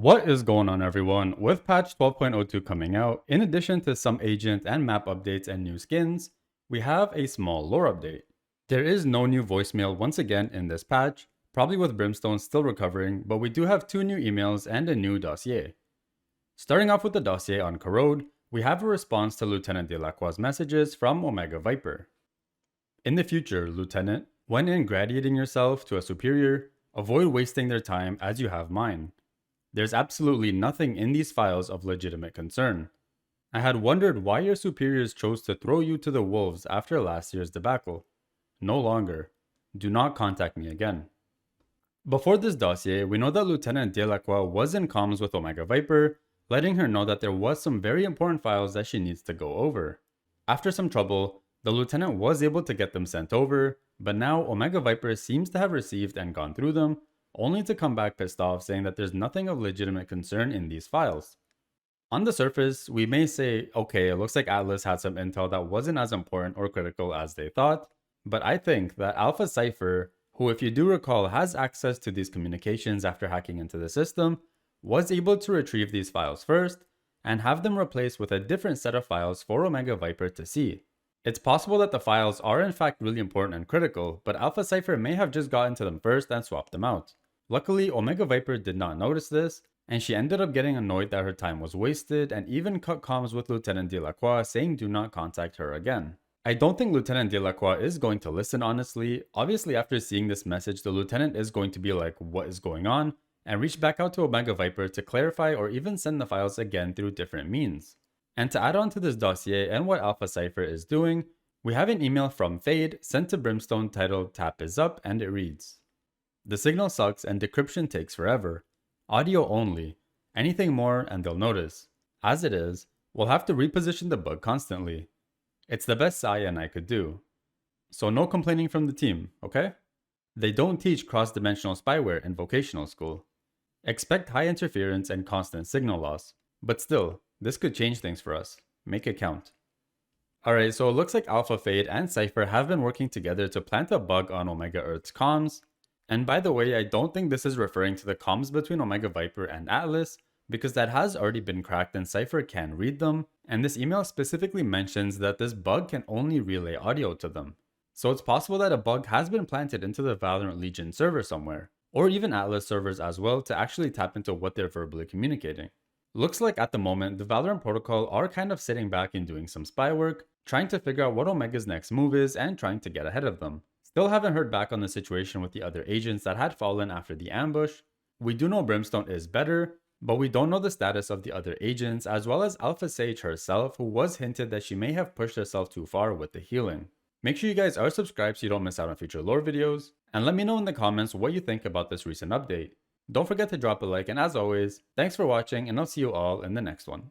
What is going on, everyone? With patch 12.02 coming out, in addition to some agent and map updates and new skins, we have a small lore update. There is no new voicemail once again in this patch, probably with Brimstone still recovering, but we do have 2 new emails and a new dossier. Starting off with the dossier on Corrode, we have a response to Lieutenant Delacroix's messages from Omega Viper. In the future, Lieutenant, when ingratiating yourself to a superior, avoid wasting their time as you have mine. There's absolutely nothing in these files of legitimate concern. I had wondered why your superiors chose to throw you to the wolves after last year's debacle. No longer. Do not contact me again. Before this dossier, we know that Lieutenant Delacroix was in comms with Omega Viper, letting her know that there was some very important files that she needs to go over. After some trouble, the lieutenant was able to get them sent over, but now Omega Viper seems to have received and gone through them, only to come back pissed off saying that there's nothing of legitimate concern in these files. On the surface, we may say, okay, it looks like Atlas had some intel that wasn't as important or critical as they thought, but I think that Alpha Cypher, who if you do recall has access to these communications after hacking into the system, was able to retrieve these files first, and have them replaced with a different set of files for Omega Viper to see. It's possible that the files are in fact really important and critical, but Alpha Cypher may have just gotten to them first and swapped them out. Luckily, Omega Viper did not notice this, and she ended up getting annoyed that her time was wasted and even cut comms with Lieutenant Delacroix saying do not contact her again. I don't think Lieutenant Delacroix is going to listen honestly. Obviously after seeing this message, the lieutenant is going to be like, what is going on? And reach back out to Omega Viper to clarify or even send the files again through different means. And to add on to this dossier and what Alpha Cypher is doing, we have an email from Fade sent to Brimstone titled Tap is Up, and it reads, "The signal sucks and decryption takes forever. Audio only. Anything more and they'll notice. As it is, we'll have to reposition the bug constantly. It's the best cyan I could do. So no complaining from the team, okay? They don't teach cross-dimensional spyware in vocational school. Expect high interference and constant signal loss. But still, this could change things for us. Make it count." Alright, so it looks like Alpha Fade and Cypher have been working together to plant a bug on Omega Earth's comms. And by the way, I don't think this is referring to the comms between Omega Viper and Atlas, because that has already been cracked and Cypher can read them, and this email specifically mentions that this bug can only relay audio to them. So it's possible that a bug has been planted into the Valorant Legion server somewhere, or even Atlas servers as well, to actually tap into what they're verbally communicating. Looks like at the moment, the Valorant protocol are kind of sitting back and doing some spy work, trying to figure out what Omega's next move is and trying to get ahead of them. Still haven't heard back on the situation with the other agents that had fallen after the ambush. We do know Brimstone is better, but we don't know the status of the other agents, as well as Alpha Sage herself, who was hinted that she may have pushed herself too far with the healing. Make sure you guys are subscribed so you don't miss out on future lore videos, and let me know in the comments what you think about this recent update. Don't forget to drop a like, and as always, thanks for watching, and I'll see you all in the next one.